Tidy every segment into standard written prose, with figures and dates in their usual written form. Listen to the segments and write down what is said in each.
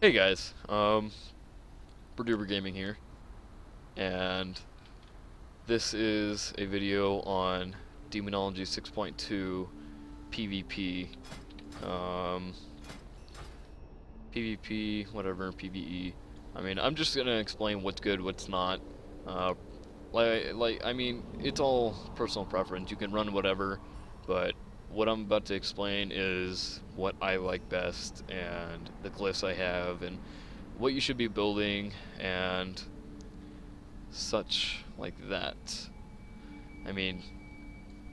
Hey guys, Berduber Gaming here, and this is a video on Demonology 6.2 PvP, um, PvP, whatever, PvE. I mean, I'm just gonna explain what's good, what's not. Uh, I mean, it's all personal preference. You can run whatever, but what I'm about to explain is what I like best, and the glyphs I have, and what you should be building, and such like that. I mean,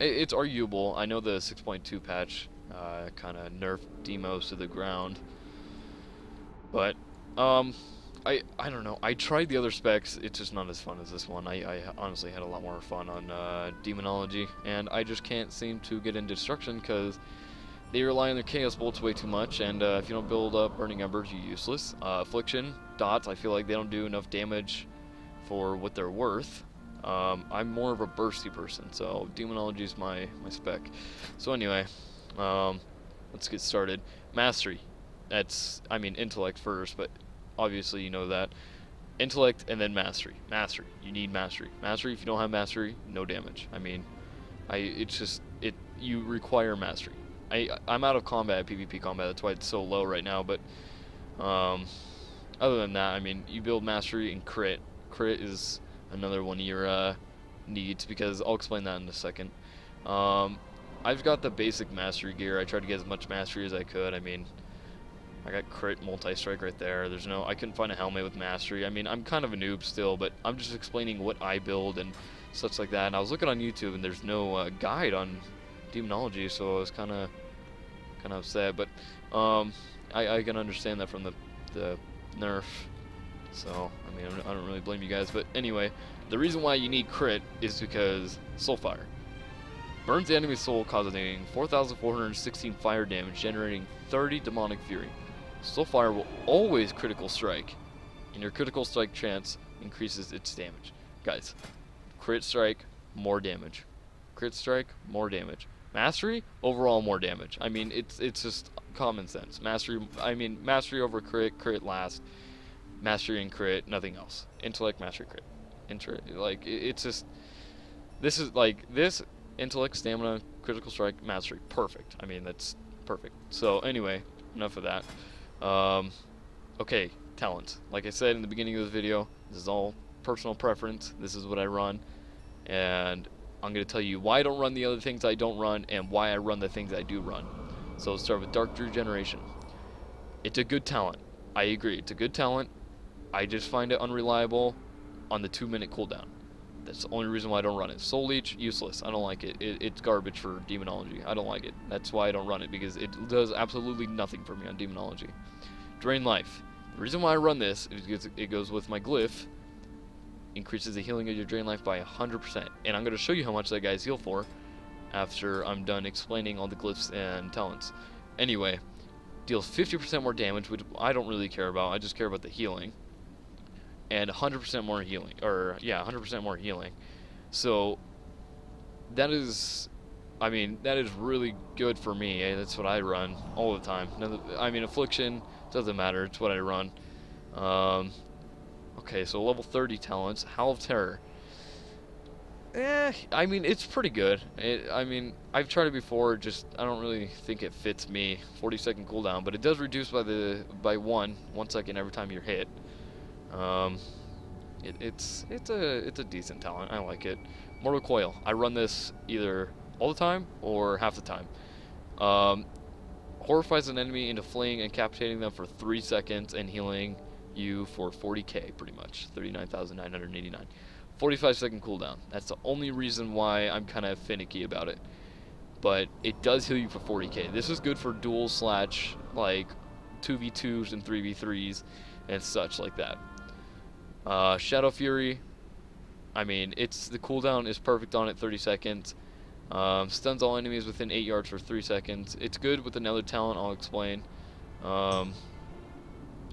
it's arguable. I know the 6.2 patch kind of nerfed demos to the ground, but um, I don't know. I tried the other specs. It's just not as fun as this one. I honestly had a lot more fun on Demonology, and I just can't seem to get into destruction because they rely on their chaos bolts way too much, and if you don't build up burning embers, you're useless. Affliction dots, I feel like they don't do enough damage for what they're worth. I'm more of a bursty person, so Demonology is my spec. So anyway, let's get started. Mastery. I mean, intellect first, but obviously you know that. Intellect and then mastery. Mastery. You need mastery. Mastery, if you don't have mastery, no damage. I mean, it's just, you require mastery. I'm out of combat, PvP combat, that's why it's so low right now, but, um, other than that, I mean, you build mastery and crit. Crit is another one of your needs, because I'll explain that in a second. Um, I've got the basic mastery gear. I tried to get as much mastery as I could. I mean, I got crit multi-strike right there. I couldn't find a helmet with mastery. I mean, I'm kind of a noob still, but I'm just explaining what I build and such like that. And I was looking on YouTube, and there's no guide on demonology, so I was kind of upset. But I can understand that from the nerf. So, I mean, I don't really blame you guys. But anyway, the reason why you need crit is because Soulfire. Burns the enemy's soul, causing 4,416 fire damage, generating 30 demonic fury. Soulfire will always critical strike, and your critical strike chance increases its damage. Guys, crit strike, more damage. Crit strike, more damage. Mastery, overall more damage. I mean, it's just common sense. Mastery over crit, crit last. Mastery and crit, nothing else. Intellect, mastery, crit. It's just, this intellect, stamina, critical strike, mastery, perfect. I mean, that's perfect. So anyway, enough of that. Okay, talents. Like I said in the beginning of this video, this is all personal preference. This is what I run, and I'm going to tell you why I don't run the other things I don't run, and why I run the things I do run. So let's start with Dark Regeneration. It's a good talent. I agree, it's a good talent. I just find it unreliable on the 2-minute cooldown. That's the only reason why I don't run it. Soul Leech, useless. I don't like it. It's garbage for Demonology. I don't like it. That's why I don't run it, because it does absolutely nothing for me on Demonology. Drain Life. The reason why I run this is because it goes with my Glyph. Increases the healing of your Drain Life by 100%. And I'm going to show you how much that guy's heal for after I'm done explaining all the Glyphs and talents. Anyway, deals 50% more damage, which I don't really care about. I just care about the healing. And 100% more healing, 100% more healing. So that is, I mean, that is really good for me. That's what I run all the time. I mean, Affliction doesn't matter. It's what I run. Okay, so level 30 talents. Howl of Terror. I mean, it's pretty good. I mean, I've tried it before. Just I don't really think it fits me. 40-second cooldown, but it does reduce by 1 second every time you're hit. It's a decent talent. I like it. Mortal Coil. I run this either all the time or half the time. Horrifies an enemy into fleeing and incapacitating them for 3 seconds and healing you for 40k, pretty much. 39,989. 45-second cooldown. That's the only reason why I'm kind of finicky about it. But it does heal you for 40k. This is good for duels / like 2v2s and 3v3s and such like that. Shadow Fury, I mean, the cooldown is perfect on it, 30 seconds. Stuns all enemies within 8 yards for 3 seconds. It's good with another talent I'll explain.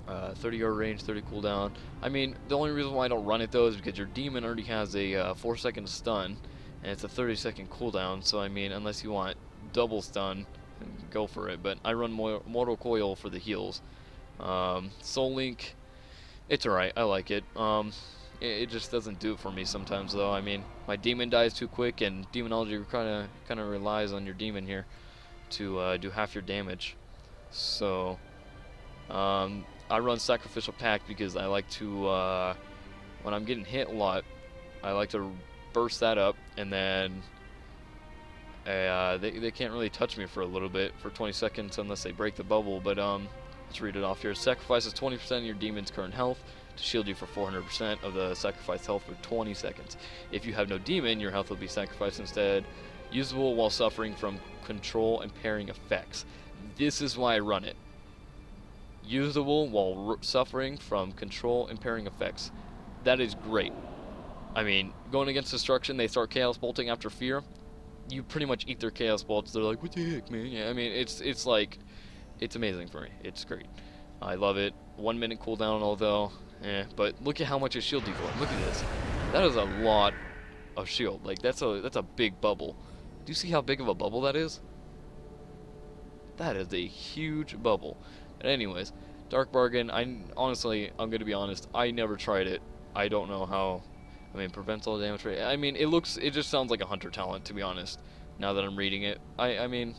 30-yard range, 30 cooldown. I mean, the only reason why I don't run it though is because your demon already has a 4-second stun, and it's a 30-second cooldown. So I mean, unless you want double stun, go for it. But I run Mortal Coil for the heals. Soul Link, it's alright. I like it. It just doesn't do it for me sometimes though. I mean, my demon dies too quick, and Demonology kind of relies on your demon here to do half your damage. So I run Sacrificial Pact because I like to when I'm getting hit a lot, I like to burst that up, and then they can't really touch me for a little bit, for 20 seconds, unless they break the bubble. But let's read it off here. Sacrifices 20% of your demon's current health to shield you for 400% of the sacrificed health for 20 seconds. If you have no demon, your health will be sacrificed instead. Usable while suffering from control impairing effects. This is why I run it. Usable while suffering from control impairing effects. That is great. I mean, going against Destruction, they start Chaos Bolting after Fear. You pretty much eat their Chaos Bolts. They're like, what the heck, man? Yeah, I mean, it's like, it's amazing for me. It's great. I love it. 1 minute cooldown, although, but look at how much a shield decoy. Look at this. That is a lot of shield. Like, that's a big bubble. Do you see how big of a bubble that is? That is a huge bubble. But anyways, Dark Bargain, honestly, I'm gonna be honest, I never tried it. I don't know how. I mean, prevents all damage rate. I mean, it just sounds like a hunter talent, to be honest. Now that I'm reading it, I mean,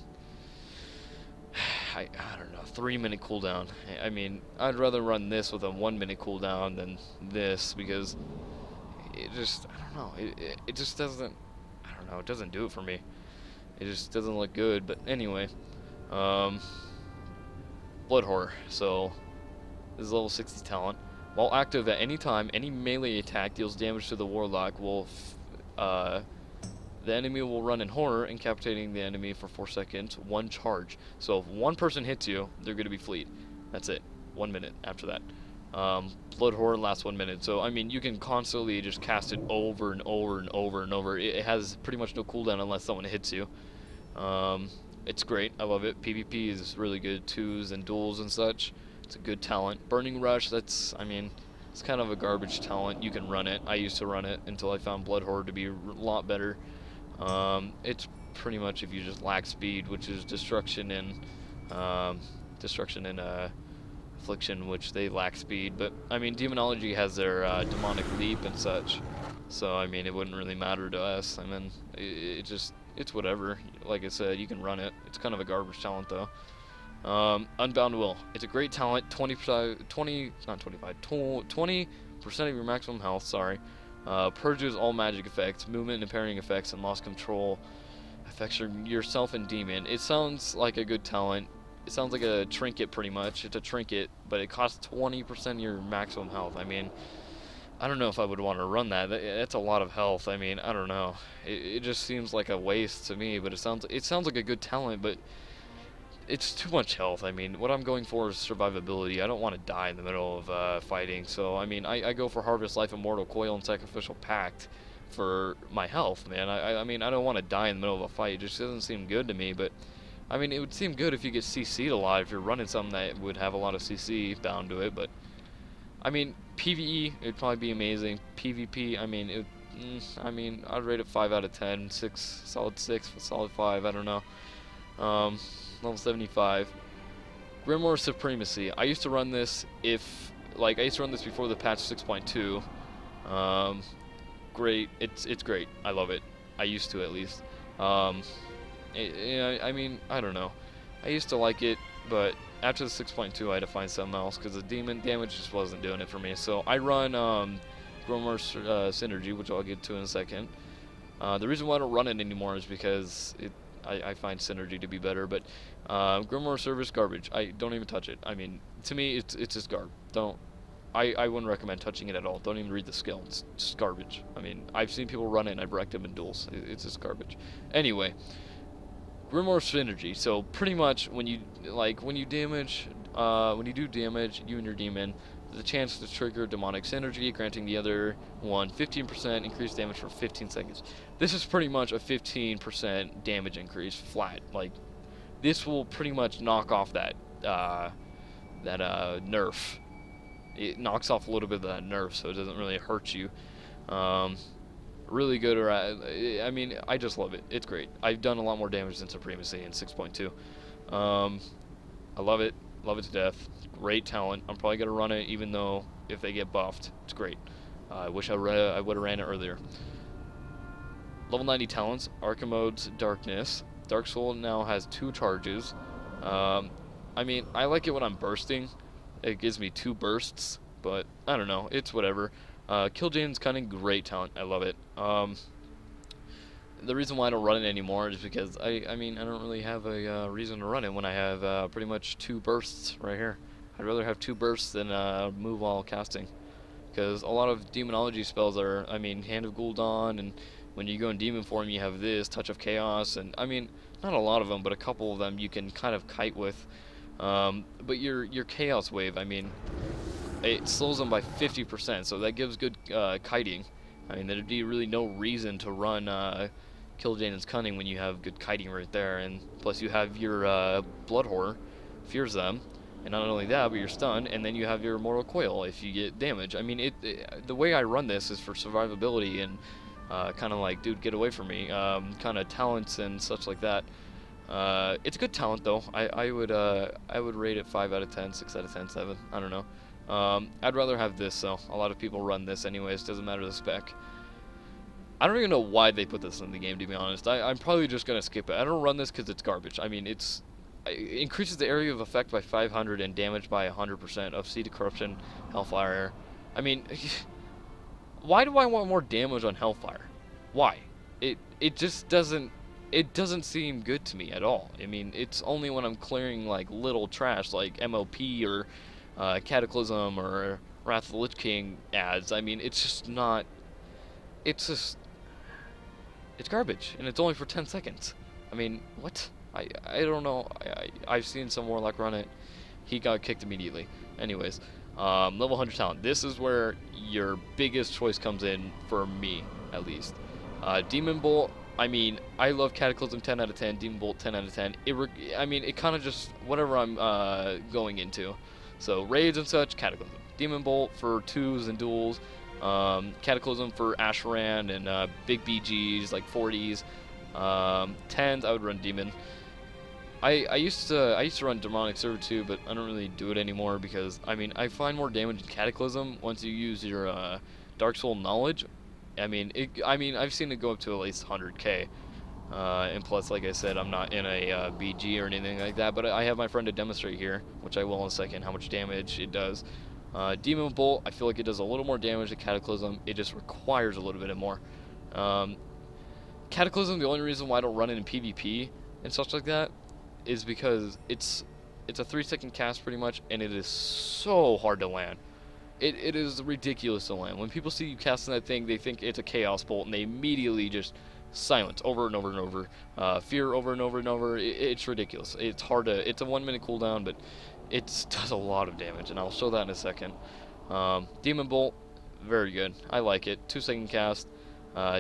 I don't know, 3 minute cooldown. I mean, I'd rather run this with a 1 minute cooldown than this, because it just, I don't know, it just doesn't, I don't know, it doesn't do it for me. It just doesn't look good. But anyway, Blood Horror. So this is level 60 talent. While active at any time, any melee attack deals damage to the Warlock. The enemy will run in horror, incapacitating the enemy for 4 seconds, 1 charge. So if one person hits you, they're going to be fleet. That's it. 1 minute after that. Blood Horror lasts 1 minute. So, I mean, you can constantly just cast it over and over and over and over. It has pretty much no cooldown unless someone hits you. It's great. I love it. PvP is really good. Twos and duels and such. It's a good talent. Burning Rush, that's, I mean, it's kind of a garbage talent. You can run it. I used to run it until I found Blood Horror to be a lot better. It's pretty much if you just lack speed, which is Destruction and Affliction, which they lack speed. But I mean, Demonology has their demonic leap and such, so I mean, it wouldn't really matter to us. I mean, it's whatever. Like I said, you can run it. It's kind of a garbage talent though. Unbound Will. It's a great talent. 20% of your maximum health. Sorry. Purges all magic effects, movement impairing effects, and lost control affects yourself and demon. It sounds like a good talent. It sounds like a trinket pretty much. It's a trinket, but it costs 20% of your maximum health. I mean, I don't know if I would want to run that. That's a lot of health. I mean, I don't know. It just seems like a waste to me, but it sounds like a good talent, but it's too much health. I mean, what I'm going for is survivability. I don't want to die in the middle of fighting. So, I mean, I go for Harvest Life, Immortal Coil, and Sacrificial Pact for my health, man. I mean, I don't want to die in the middle of a fight. It just doesn't seem good to me. But, I mean, it would seem good if you get CC'd a lot, if you're running something that would have a lot of CC bound to it. But, I mean, PvE, it'd probably be amazing. PvP, I mean, I'd rate it 5 out of 10. Solid 6, solid 5, I don't know. Level 75. Grimoire Supremacy. I used to run this before the patch 6.2. Great. It's great. I love it. I used to, at least. I mean, I don't know. I used to like it, but after the 6.2, I had to find something else because the demon damage just wasn't doing it for me. So I run Grimoire Synergy, which I'll get to in a second. The reason why I don't run it anymore is because I find Synergy to be better, but Grimoire Service, garbage. I don't even touch it. I mean, to me, it's just garbage. I wouldn't recommend touching it at all. Don't even read the skill. It's just garbage. I mean, I've seen people run it and I've wrecked them in duels. It's just garbage. Anyway, Grimoire Synergy. So pretty much when you do damage, you and your demon, there's a chance to trigger demonic synergy, granting the other one 15% increased damage for 15 seconds. This is pretty much a 15% damage increase flat. Like, this will pretty much knock off that nerf. It knocks off a little bit of that nerf, so it doesn't really hurt you. Really good. I mean, I just love it. It's great. I've done a lot more damage than Supremacy in 6.2. I love it. Love it to death. Great talent. I'm probably gonna run it, even though if they get buffed, it's great. I wish I would have ran it earlier. Level 90 talents. Archimede's Darkness. Dark Soul now has 2 charges. I mean, I like it when I'm bursting. It gives me 2 bursts, but I don't know. It's whatever. Kill Jane's Cunning, great talent. I love it. The reason why I don't run it anymore is because I mean, I don't really have a reason to run it when I have pretty much 2 bursts right here. I'd rather have 2 bursts than move while casting. Because a lot of Demonology spells are, I mean, Hand of Gul'dan, and when you go in Demon form you have this, Touch of Chaos, and I mean, not a lot of them, but a couple of them you can kind of kite with. But your Chaos Wave, I mean, it slows them by 50%, so that gives good kiting. I mean, there'd be really no reason to run Kill Jane's Cunning when you have good kiting right there, and plus you have your Blood Horror, fears them, and not only that, but you're stunned, and then you have your Mortal Coil if you get damage. I mean, the way I run this is for survivability and kind of like, dude, get away from me, kind of talents and such like that. It's a good talent though. I would rate it 5 out of 10, 6 out of 10, 7. I don't know. I'd rather have this though. A lot of people run this anyways. Doesn't matter the spec. I don't even know why they put this in the game, to be honest. I'm probably just gonna skip it. I don't run this because it's garbage. I mean, it increases the area of effect by 500 and damage by 100% of Seed of Corruption, Hellfire. I mean, why do I want more damage on Hellfire? Why? It just doesn't. It doesn't seem good to me at all. I mean, it's only when I'm clearing like little trash like MLP or Cataclysm or Wrath of the Lich King ads. I mean, it's just not. It's just. It's garbage, and it's only for 10 seconds. I mean, what? I don't know. I've seen some Warlock run it. He got kicked immediately. Anyways, level 100 talent. This is where your biggest choice comes in for me, at least. Demon Bolt. I mean, I love Cataclysm 10 out of 10. Demon Bolt 10 out of 10. I mean, it kind of just whatever I'm going into. So raids and such, Cataclysm. Demon Bolt for 2s and duels. Cataclysm for Asheran and big BGs like 40s. 10s I would run Demon. I used to run Demonic Servitude, but I don't really do it anymore because I mean I find more damage in Cataclysm once you use your Dark Soul knowledge. I mean I've seen it go up to at least 100k. And plus, like I said, I'm not in a BG or anything like that, but I have my friend to demonstrate here, which I will in a second, how much damage it does. Demon Bolt, I feel like it does a little more damage than Cataclysm. It just requires a little bit more. Cataclysm, the only reason why I don't run it in PvP and such like that is because it's a 3-second cast pretty much, and it is so hard to land. It is ridiculous to land. When people see you casting that thing, they think it's a Chaos Bolt, and they immediately just silence over and over and over. Fear over and over and over. It's ridiculous. It's hard to. It's a 1-minute cooldown, but it does a lot of damage, and I'll show that in a second. Demon Bolt, very good. I like it. 2-second cast,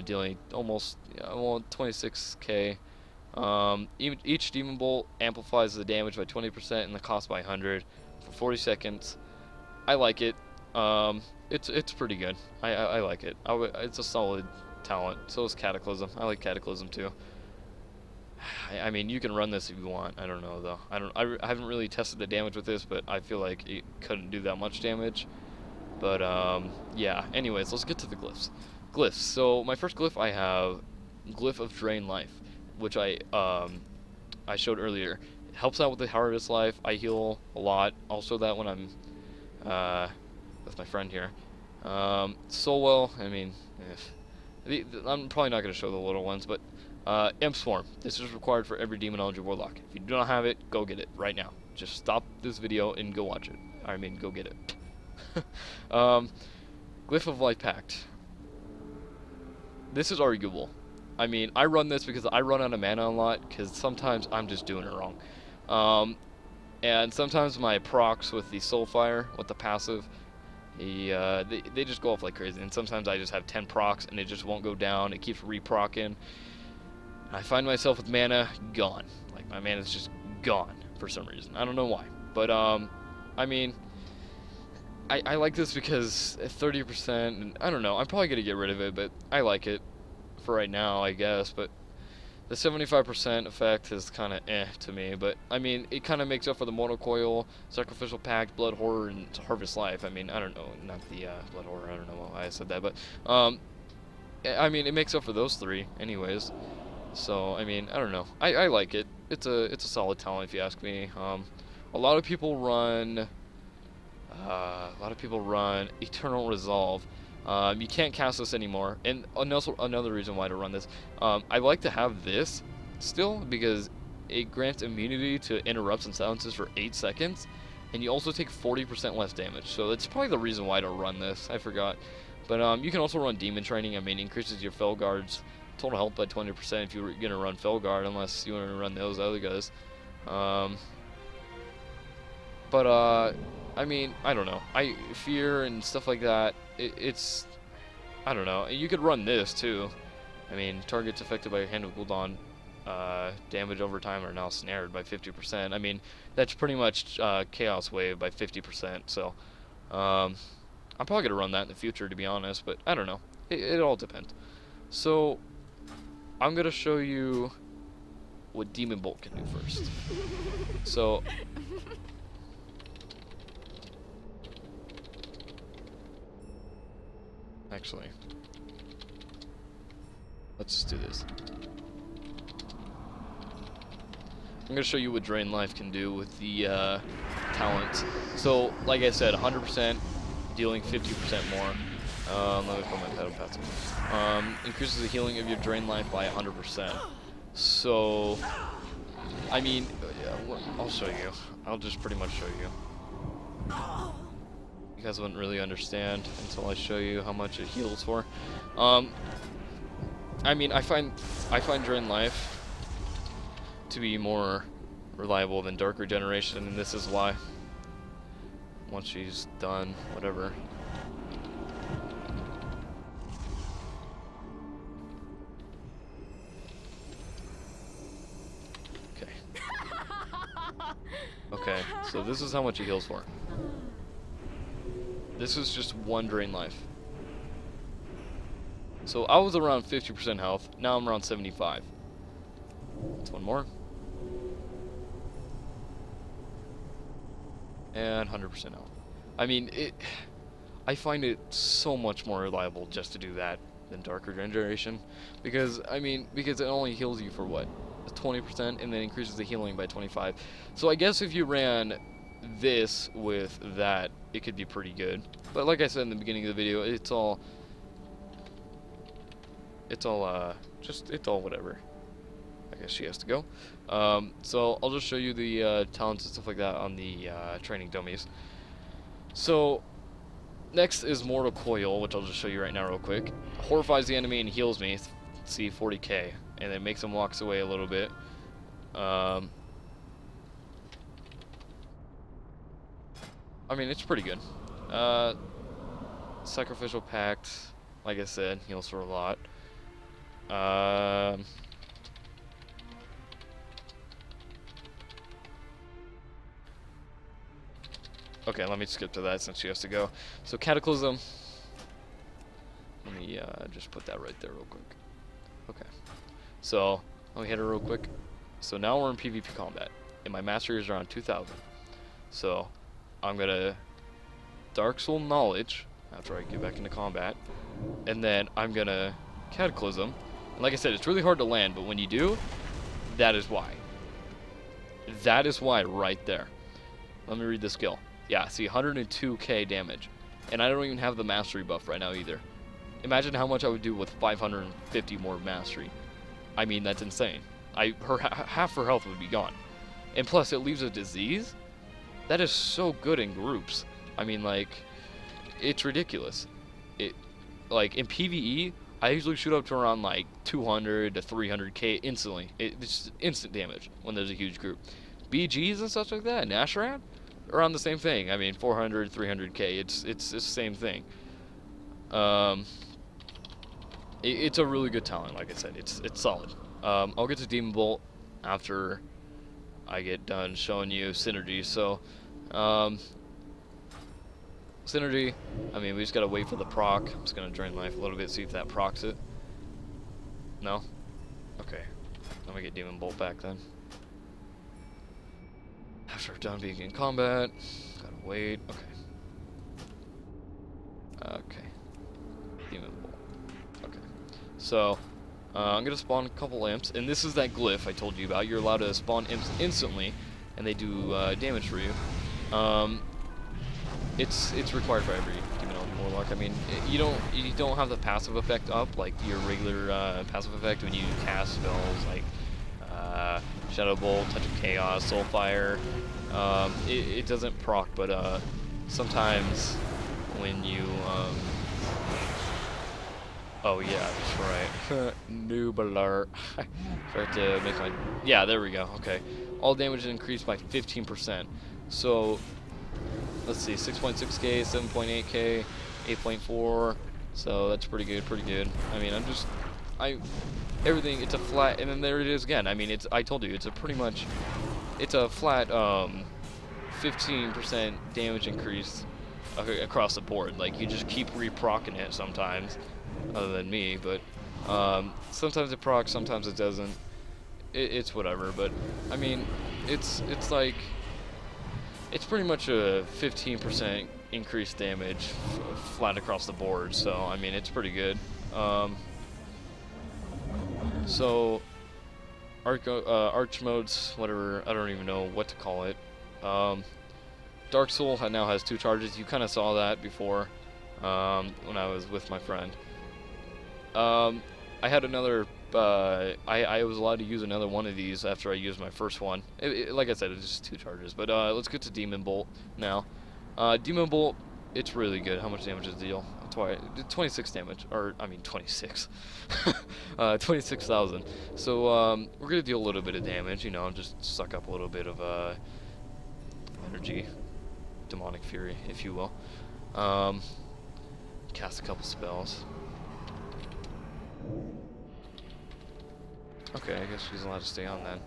dealing almost 26k. Each Demon Bolt amplifies the damage by 20% and the cost by 100 for 40 seconds. I like it. It's pretty good. I like it. It's a solid talent. So is Cataclysm. I like Cataclysm too. I mean, you can run this if you want. I don't know though. I haven't really tested the damage with this, but I feel like it couldn't do that much damage. But yeah. Anyways, let's get to the glyphs. Glyphs. So my first glyph I have Glyph of Drain Life, which I showed earlier. It helps out with the Harvest Life. I heal a lot. I'll show that when I'm with my friend here. Soulwell. I mean, I'm probably not going to show the little ones, but Imp Swarm. This is required for every Demonology Warlock. If you do not have it, go get it right now. Just stop this video and go watch it. I mean, go get it. Glyph of Life Pact. This is arguable. I mean, I run this because I run out of mana a lot, because sometimes I'm just doing it wrong. And sometimes my procs with the Soulfire, with the passive, they just go off like crazy. And sometimes I just have 10 procs and it just won't go down. It keeps re-procking. I find myself with mana gone. Like, my mana's just gone for some reason. I don't know why. But, I mean, I like this because 30%, and I don't know. I'm probably going to get rid of it, but I like it for right now, I guess. But The 75% effect is kind of to me, but I mean, it kind of makes up for the Mortal Coil, Sacrificial Pact, Blood Horror, and Harvest Life. I mean, I don't know, not the Blood Horror, I don't know why I said that, but I mean, it makes up for those three, anyways. So, I mean, I don't know. I like it. It's a solid talent if you ask me. A lot of people run Eternal Resolve. You can't cast this anymore, and another reason why to run this. I like to have this still because it grants immunity to interrupts and silences for 8 seconds, and you also take 40% less damage. So that's probably the reason why to run this. I forgot, but you can also run Demon Training. I mean, increases your Felguard's total health by 20% if you're gonna run Felguard, unless you want to run those other guys. I mean, I don't know. Fear and stuff like that. It's I don't know. You could run this too. I mean, targets affected by your hand of Gul'dan damage over time are now snared by 50%. I mean, that's pretty much Chaos Wave by 50%. So, I'm probably gonna run that in the future, to be honest. But I don't know. It all depends. So, I'm gonna show you what Demon Bolt can do first. So. Actually, let's just do this. I'm going to show you what Drain Life can do with the talents. So, like I said, 100%, dealing 50% more. Let me put my pedal pads. Increases the healing of your Drain Life by 100%. So, I mean, I'll show you. I'll just pretty much show you. You guys wouldn't really understand until I show you how much it heals for. I mean, I find Drain Life to be more reliable than Dark Regeneration, and this is why. Once she's done, whatever. Okay. Okay, so this is how much he heals for. This is just one Drain Life. So I was around 50% health. Now I'm around 75. That's one more. And 100% health. I mean, I find it so much more reliable just to do that than Dark Regeneration. Because, I mean, because it only heals you for what? 20% and then increases the healing by 25. So I guess if you ran this with that, it could be pretty good. But like I said in the beginning of the video, it's all whatever. I guess she has to go. So I'll just show you the talents and stuff like that on the training dummies. So next is Mortal Coil, which I'll just show you right now real quick. Horrifies the enemy and heals me. See, 40k, and then makes him walks away a little bit. I mean, it's pretty good. Sacrificial Pact, like I said, heals for a lot. Okay, let me skip to that since she has to go. So Cataclysm. Let me just put that right there real quick. Okay. So, let me hit her real quick. So now we're in PvP combat, and my mastery is around 2,000. So, I'm gonna Dark Soul Knowledge after I get back into combat, and then I'm gonna Cataclysm. And like I said, it's really hard to land, but when you do, that is why. That is why right there. Let me read the skill. Yeah, see, 102k damage, and I don't even have the mastery buff right now either. Imagine how much I would do with 550 more mastery. I mean, that's insane. Half her health would be gone, and plus it leaves a disease. That is so good in groups. I mean, like, it's ridiculous. Like, in PvE, I usually shoot up to around, like, 200 to 300k instantly. It's instant damage when there's a huge group. BGs and stuff like that, Nasharan, around the same thing. I mean, 400, 300k, it's the same thing. It's a really good talent, like I said. It's solid. I'll get to Demon Bolt after I get done showing you synergy. So, synergy, I mean, we just gotta wait for the proc. I'm just gonna Drain Life a little bit, see if that procs it. No? Okay. Let me get Demon Bolt back then. After done being in combat, gotta wait. Okay. Okay. Demon Bolt. Okay. So, I'm gonna spawn a couple imps, and this is that glyph I told you about. You're allowed to spawn imps instantly, and they do damage for you. It's required for every Demonology Warlock. I mean, you don't have the passive effect up like your regular passive effect when you cast spells like Shadow Bolt, Touch of Chaos, Soulfire. It doesn't proc, but sometimes when you oh yeah, that's right. Noob alert. Start to make my yeah. There we go. Okay, all damage increased by 15%. So let's see, 6.6k, 7.8k, 8.4. So that's pretty good. Pretty good. I mean, everything. It's a flat, and then there it is again. I mean, I told you, it's a pretty much, it's a flat 15% damage increase across the board. Like you just keep reprocking it sometimes. Other than me, but sometimes it procs, sometimes it doesn't. It's whatever, but I mean, it's like it's pretty much a 15% increased damage flat across the board. So I mean, it's pretty good. So arch modes, whatever, I don't even know what to call it. Dark Soul now has 2 charges. You kind of saw that before when I was with my friend. I had another, I was allowed to use another one of these after I used my first one. Like I said, it's just 2 charges. But let's get to Demon Bolt now. Demon Bolt, it's really good. How much damage does it deal? 26 damage, or I mean 26. 26,000. So we're gonna deal a little bit of damage, you know, just suck up a little bit of energy, demonic fury, if you will. Cast a couple spells. Okay, I guess she's allowed to stay on then.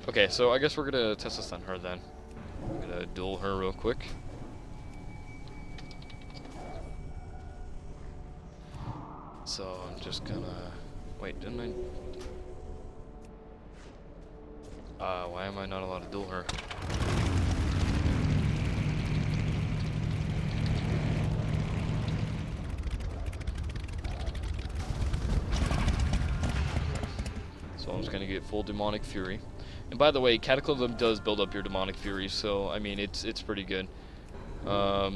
Okay, so I guess we're gonna test this on her then. I'm gonna duel her real quick. So I'm just gonna wait, didn't I? Why am I not allowed to duel her? So I'm just gonna get full demonic fury. And by the way, Cataclysm does build up your demonic fury, so I mean it's pretty good. I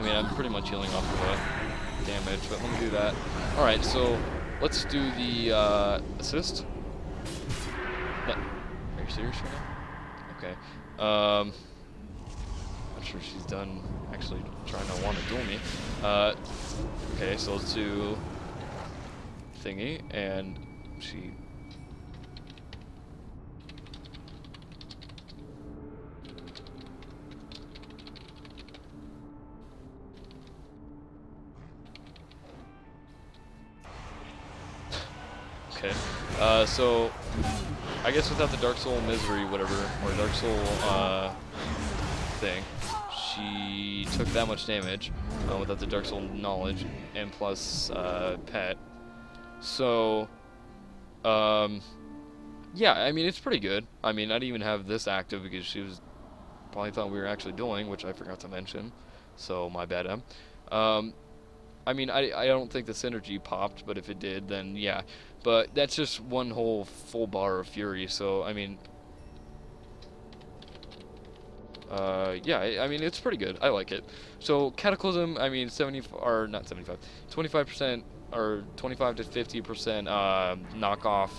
mean, I'm pretty much healing off of damage, but let me do that. Alright, so let's do the assist. No. Are you serious right now? Okay. I'm sure she's done actually trying to want to duel me. Okay, so let's do thingy, and she... Okay, so I guess without the Dark Soul Misery, whatever, or Dark Soul thing, she took that much damage without the Dark Soul Knowledge, and plus Pet. So, yeah, I mean, it's pretty good. I mean, I didn't even have this active because she was probably thought we were actually dueling, which I forgot to mention, so my bad, I mean, I don't think the synergy popped, but if it did, then yeah. But that's just one whole full bar of fury, so, I mean... yeah, I mean, it's pretty good. I like it. So, Cataclysm, I mean, 25%, or 25 to 50% knockoff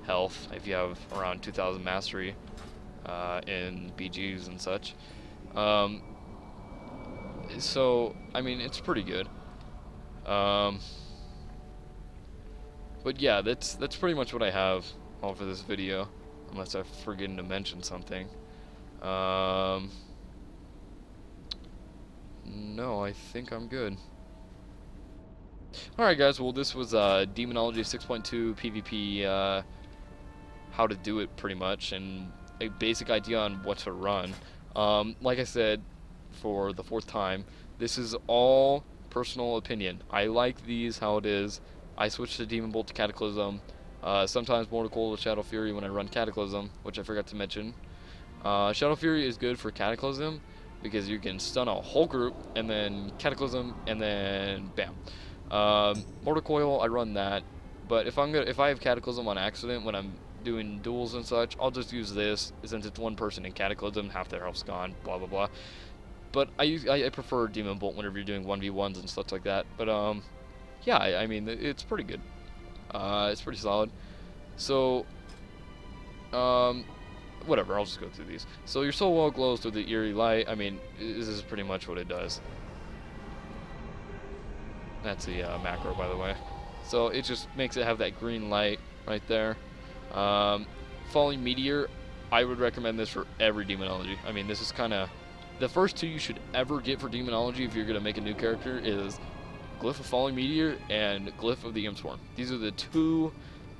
health, if you have around 2,000 mastery in BGs and such. So, I mean, it's pretty good. But yeah, that's pretty much what I have all for this video, unless I've forgotten to mention something. No, I think I'm good. Alright guys, well this was Demonology 6.2 PvP, how to do it pretty much, and a basic idea on what to run. Like I said, for the 4th time, this is all personal opinion. I like these how it is. I switch to Demon Bolt to Cataclysm. Sometimes Mortal Coil to Shadow Fury when I run Cataclysm, which I forgot to mention. Shadow Fury is good for Cataclysm because you can stun a whole group, and then Cataclysm, and then bam. Mortal Coil, I run that, but if I have Cataclysm on accident when I'm doing duels and such, I'll just use this since it's one person in Cataclysm, half their health's gone, blah blah blah. But I prefer Demon Bolt whenever you're doing 1v1s and stuff like that. But yeah, I mean it's pretty good. It's pretty solid. So whatever, I'll just go through these. So your soul wall glows through the eerie light. I mean, this is pretty much what it does. That's the macro, by the way. So it just makes it have that green light right there. Falling Meteor, I would recommend this for every Demonology. I mean, this is kind of... The first two you should ever get for Demonology if you're going to make a new character is Glyph of Falling Meteor and Glyph of the Imswarm. These are the two,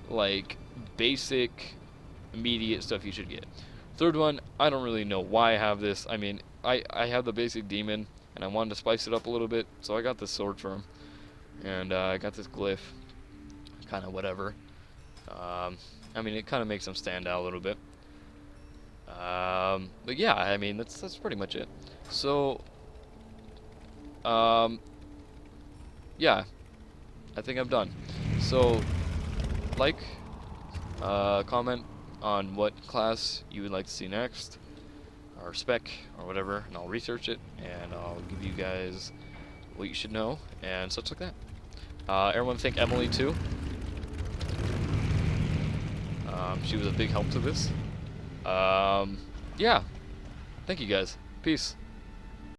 like, basic, immediate stuff you should get. Third one, I don't really know why I have this. I mean, I have the basic Demon, and I wanted to spice it up a little bit, so I got this sword for him. And I got this Glyph, kind of whatever. I mean, it kind of makes them stand out a little bit. But yeah, I mean, that's pretty much it. So, yeah, I think I'm done. So, like, comment on what class you would like to see next, or spec, or whatever, and I'll research it, and I'll give you guys what you should know, and such like that. Everyone thank Emily, too. She was a big help to this. Yeah. Thank you, guys. Peace.